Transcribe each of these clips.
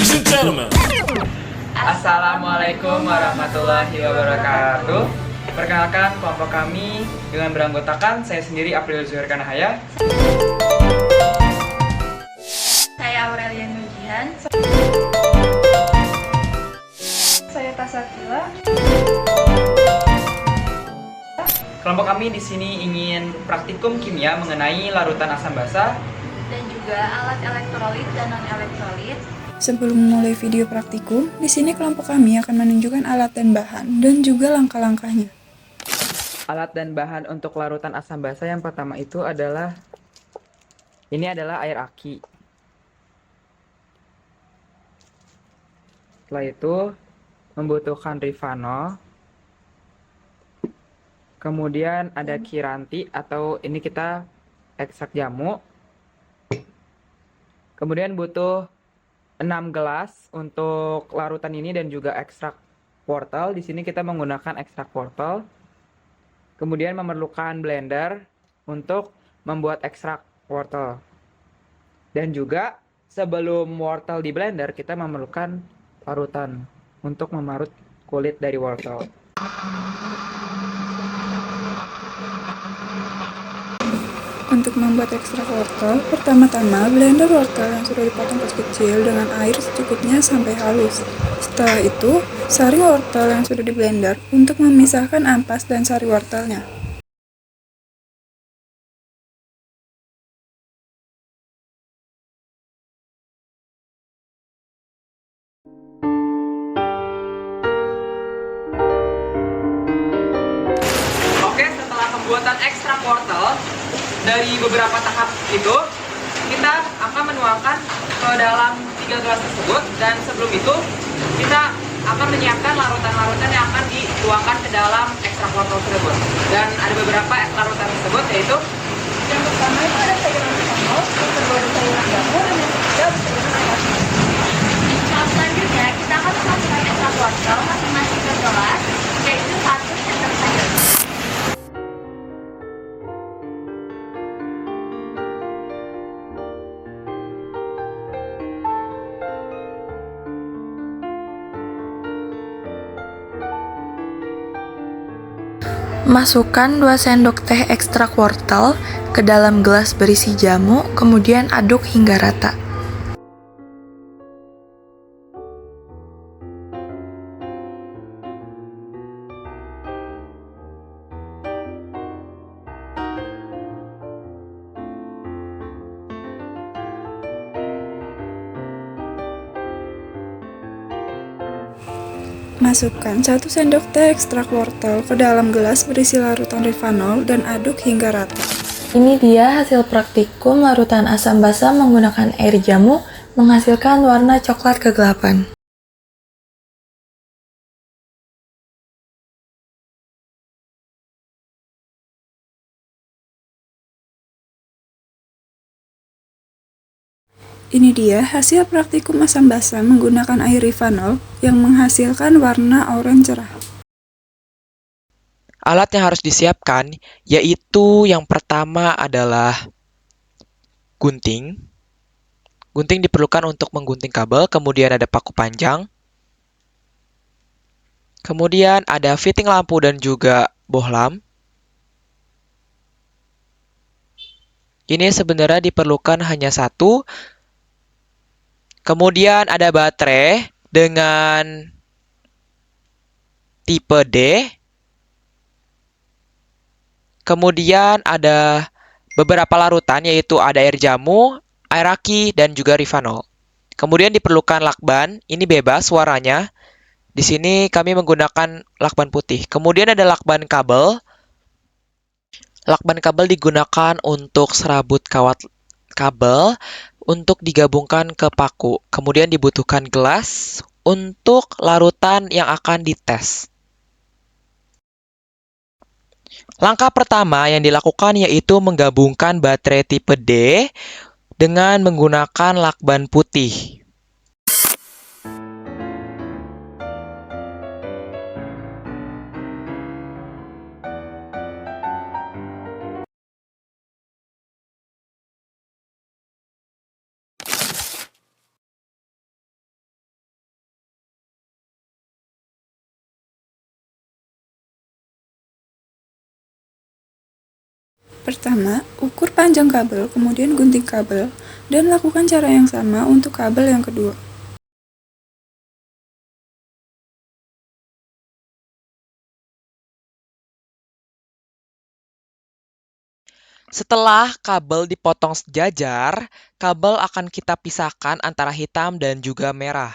Ladies and gentlemen. Assalamualaikum warahmatullahi wabarakatuh. Perkenalkan kelompok kami dengan beranggotakan saya sendiri April Zuhair Kanahaya. Saya Aurelia Nujihan. Saya Tasatila. Kelompok kami di sini ingin praktikum kimia mengenai larutan asam basa Dan juga alat elektrolit dan non-elektrolit. Sebelum memulai video praktikum, di sini kelompok kami akan menunjukkan alat dan bahan dan juga langkah-langkahnya. Alat dan bahan untuk larutan asam basa yang pertama itu adalah air aki. Setelah itu membutuhkan rifanol. Kemudian ada kiranti atau ini kita ekstrak jamu. Kemudian butuh 6 gelas untuk larutan ini dan juga ekstrak wortel. Di sini kita menggunakan ekstrak wortel. Kemudian memerlukan blender untuk membuat ekstrak wortel. Dan juga sebelum wortel di blender kita memerlukan parutan untuk memarut kulit dari wortel. Untuk membuat ekstrak wortel, pertama-tama blender wortel yang sudah dipotong kecil-kecil dengan air secukupnya sampai halus. Setelah itu, saring wortel yang sudah di blender untuk memisahkan ampas dan sari wortelnya. Oke, setelah pembuatan ekstrak wortel dari beberapa tahap itu, kita akan menuangkan ke dalam 3 gelas tersebut, dan sebelum itu kita akan menyiapkan larutan-larutan yang akan dituangkan ke dalam ekstrak wortel tersebut. Dan ada beberapa larutan tersebut, yaitu Yang pertama itu ada sayuran kol, yang kedua ada sayuran jamur, dan yang ketiga ada sayuran ayam. Nah, selanjutnya kita akan memasukkan ekstrak wortel masing-masing ke gelas, yaitu 1 sendok sayur. Masukkan 2 sendok teh ekstrak wortel ke dalam gelas berisi jamu, kemudian aduk hingga rata. Masukkan 1 sendok teh ekstrak wortel ke dalam gelas berisi larutan rifanol dan aduk hingga rata. Ini dia hasil praktikum larutan asam basa menggunakan air jamu menghasilkan warna coklat kegelapan. Ini dia hasil praktikum asam basa menggunakan air rifanol yang menghasilkan warna oranye cerah. Alat yang harus disiapkan yaitu yang pertama adalah gunting. Gunting diperlukan untuk menggunting kabel, kemudian ada paku panjang. Kemudian ada fitting lampu dan juga bohlam. Ini sebenarnya diperlukan hanya satu. Kemudian ada baterai dengan tipe D. Kemudian ada beberapa larutan, yaitu ada air jamu, air aki, dan juga rifanol. Kemudian diperlukan lakban, ini bebas warnanya. Di sini kami menggunakan lakban putih. Kemudian ada lakban kabel. Lakban kabel digunakan untuk serabut kawat kabel untuk digabungkan ke paku. Kemudian dibutuhkan gelas untuk larutan yang akan dites. Langkah pertama yang dilakukan yaitu menggabungkan baterai tipe D dengan menggunakan lakban putih. Pertama, ukur panjang kabel, kemudian gunting kabel, dan lakukan cara yang sama untuk kabel yang kedua. Setelah kabel dipotong sejajar, kabel akan kita pisahkan antara hitam dan juga merah.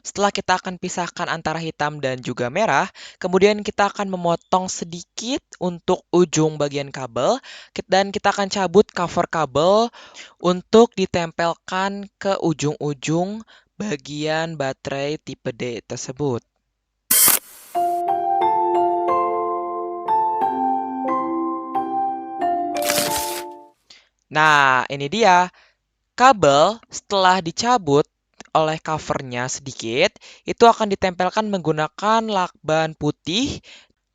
Setelah kita akan pisahkan antara hitam dan juga merah, kemudian kita akan memotong sedikit untuk ujung bagian kabel, dan kita akan cabut cover kabel untuk ditempelkan ke ujung-ujung bagian baterai tipe D tersebut. Nah, ini dia. Kabel setelah dicabut oleh covernya sedikit, itu akan ditempelkan menggunakan lakban putih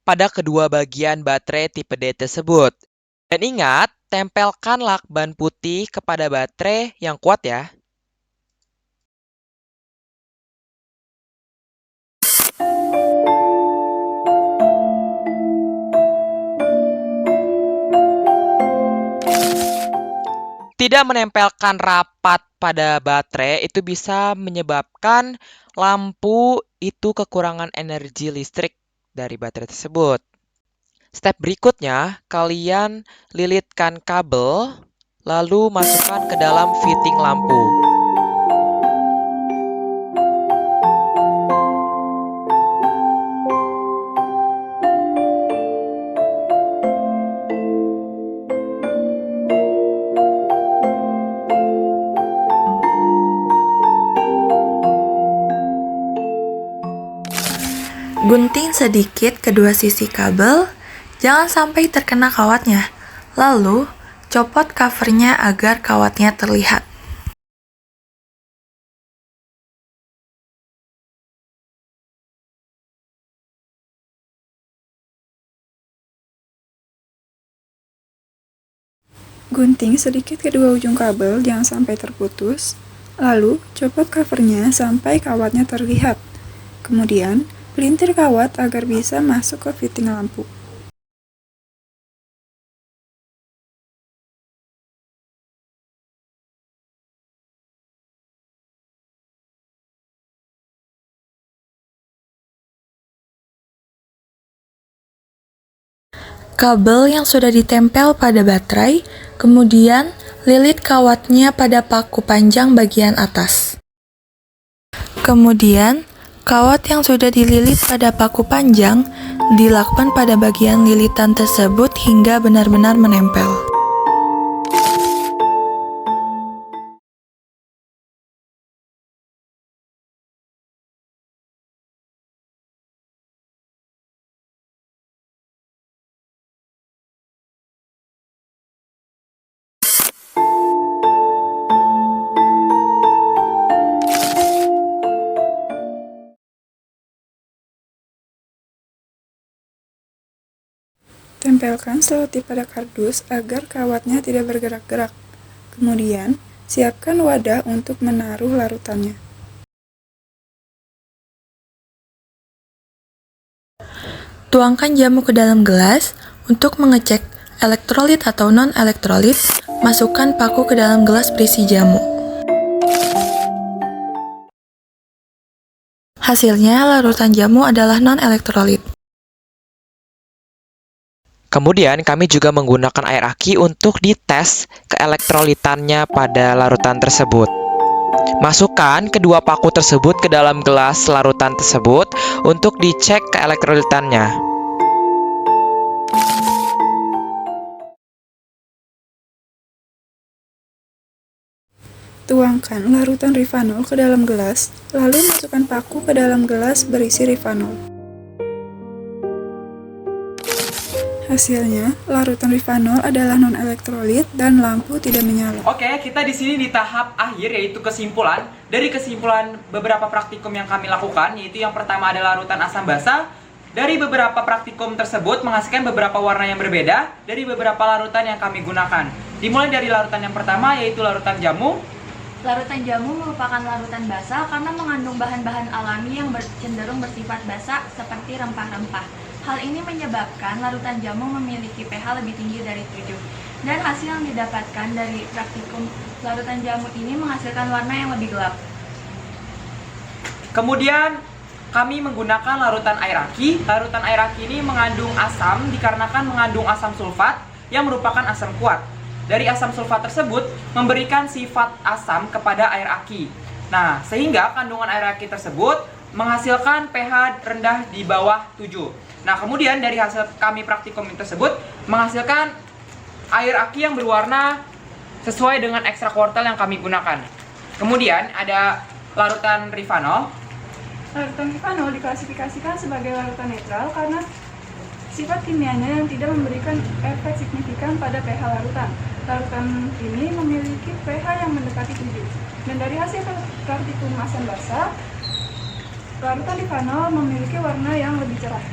pada kedua bagian baterai tipe D tersebut. Dan ingat, tempelkan lakban putih kepada baterai yang kuat ya. Tidak menempelkan rapat pada baterai itu bisa menyebabkan lampu itu kekurangan energi listrik dari baterai tersebut. Step berikutnya, kalian lilitkan kabel, lalu masukkan ke dalam fitting lampu. Gunting sedikit kedua sisi kabel, jangan sampai terkena kawatnya. Lalu, copot covernya agar kawatnya terlihat. Gunting sedikit kedua ujung kabel, jangan sampai terputus. Lalu, copot covernya sampai kawatnya terlihat. Kemudian, pelintir kawat agar bisa masuk ke fitting lampu. Kabel yang sudah ditempel pada baterai, kemudian lilit kawatnya pada paku panjang bagian atas. Kemudian, kawat yang sudah dililit pada paku panjang dilakban pada bagian lilitan tersebut hingga benar-benar menempel. Tempelkan selotip pada kardus agar kawatnya tidak bergerak-gerak. Kemudian, siapkan wadah untuk menaruh larutannya. Tuangkan jamu ke dalam gelas untuk mengecek elektrolit atau non-elektrolit. Masukkan paku ke dalam gelas berisi jamu. Hasilnya, larutan jamu adalah non-elektrolit. Kemudian kami juga menggunakan air aki untuk dites keelektrolitannya pada larutan tersebut. Masukkan kedua paku tersebut ke dalam gelas larutan tersebut untuk dicek keelektrolitannya. Tuangkan larutan rifanol ke dalam gelas, lalu masukkan paku ke dalam gelas berisi rifanol. Hasilnya, larutan rifanol adalah non-elektrolit dan lampu tidak menyala. Oke, kita di sini di tahap akhir, yaitu kesimpulan. Dari kesimpulan beberapa praktikum yang kami lakukan, yaitu yang pertama adalah larutan asam basa. Dari beberapa praktikum tersebut menghasilkan beberapa warna yang berbeda dari beberapa larutan yang kami gunakan. Dimulai dari larutan yang pertama, yaitu larutan jamu. Larutan jamu merupakan larutan basa karena mengandung bahan-bahan alami yang cenderung bersifat basa seperti rempah-rempah. Hal ini menyebabkan larutan jamu memiliki pH lebih tinggi dari 7. Dan hasil yang didapatkan dari praktikum larutan jamu ini menghasilkan warna yang lebih gelap. Kemudian kami menggunakan larutan air aki. Larutan air aki ini mengandung asam dikarenakan mengandung asam sulfat yang merupakan asam kuat. Dari asam sulfat tersebut memberikan sifat asam kepada air aki. Nah, sehingga kandungan air aki tersebut menghasilkan pH rendah di bawah 7. Nah, kemudian dari hasil kami praktikum tersebut menghasilkan air aki yang berwarna sesuai dengan ekstrak wortel yang kami gunakan. Kemudian ada larutan rifanol. Larutan rifanol diklasifikasikan sebagai larutan netral karena sifat kimianya yang tidak memberikan efek signifikan pada pH larutan. Larutan ini memiliki pH yang mendekati 7. Dan dari hasil praktikum asam basa, larutan rifanol memiliki warna yang lebih cerah.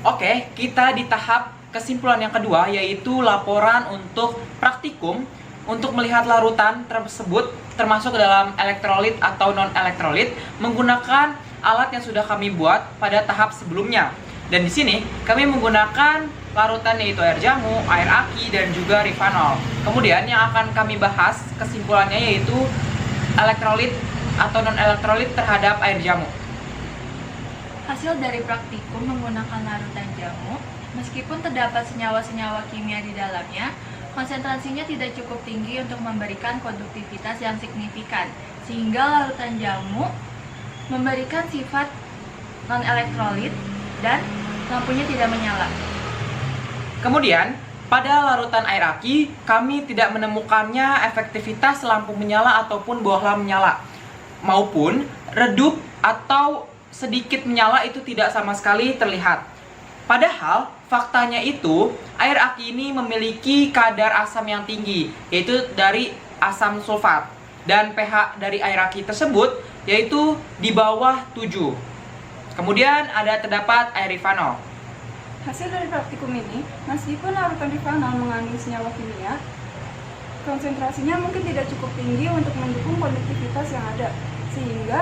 Oke, kita di tahap kesimpulan yang kedua, yaitu laporan untuk praktikum untuk melihat larutan tersebut termasuk ke dalam elektrolit atau non-elektrolit menggunakan alat yang sudah kami buat pada tahap sebelumnya. Dan di sini kami menggunakan larutan yaitu air jamu, air aki, dan juga rifanol. Kemudian yang akan kami bahas kesimpulannya yaitu elektrolit atau non-elektrolit terhadap air jamu. Hasil dari praktikum menggunakan larutan jamu, meskipun terdapat senyawa-senyawa kimia di dalamnya, konsentrasinya tidak cukup tinggi untuk memberikan konduktivitas yang signifikan, sehingga larutan jamu memberikan sifat non-elektrolit dan lampunya tidak menyala. Kemudian, pada larutan air aki, kami tidak menemukannya efektivitas lampu menyala ataupun bohlam menyala, maupun redup atau sedikit menyala itu tidak sama sekali terlihat. Padahal, faktanya itu, air aki ini memiliki kadar asam yang tinggi, yaitu dari asam sulfat. Dan pH dari air aki tersebut, yaitu di bawah 7. Kemudian ada terdapat air rifanol. Hasil dari praktikum ini, meskipun larutan rifanol mengandung senyawa kimia, konsentrasinya mungkin tidak cukup tinggi untuk mendukung konduktivitas yang ada, sehingga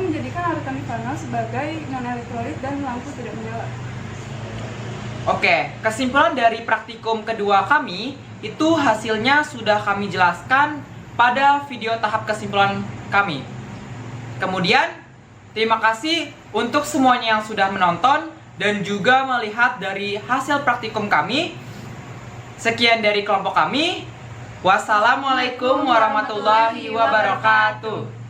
menjadikan larutan rifanol sebagai non-elektrolit dan lampu tidak menyala. Oke, kesimpulan dari praktikum kedua kami itu hasilnya sudah kami jelaskan pada video tahap kesimpulan kami. Kemudian, terima kasih untuk semuanya yang sudah menonton dan juga melihat dari hasil praktikum kami. Sekian dari kelompok kami. Wassalamualaikum warahmatullahi wabarakatuh.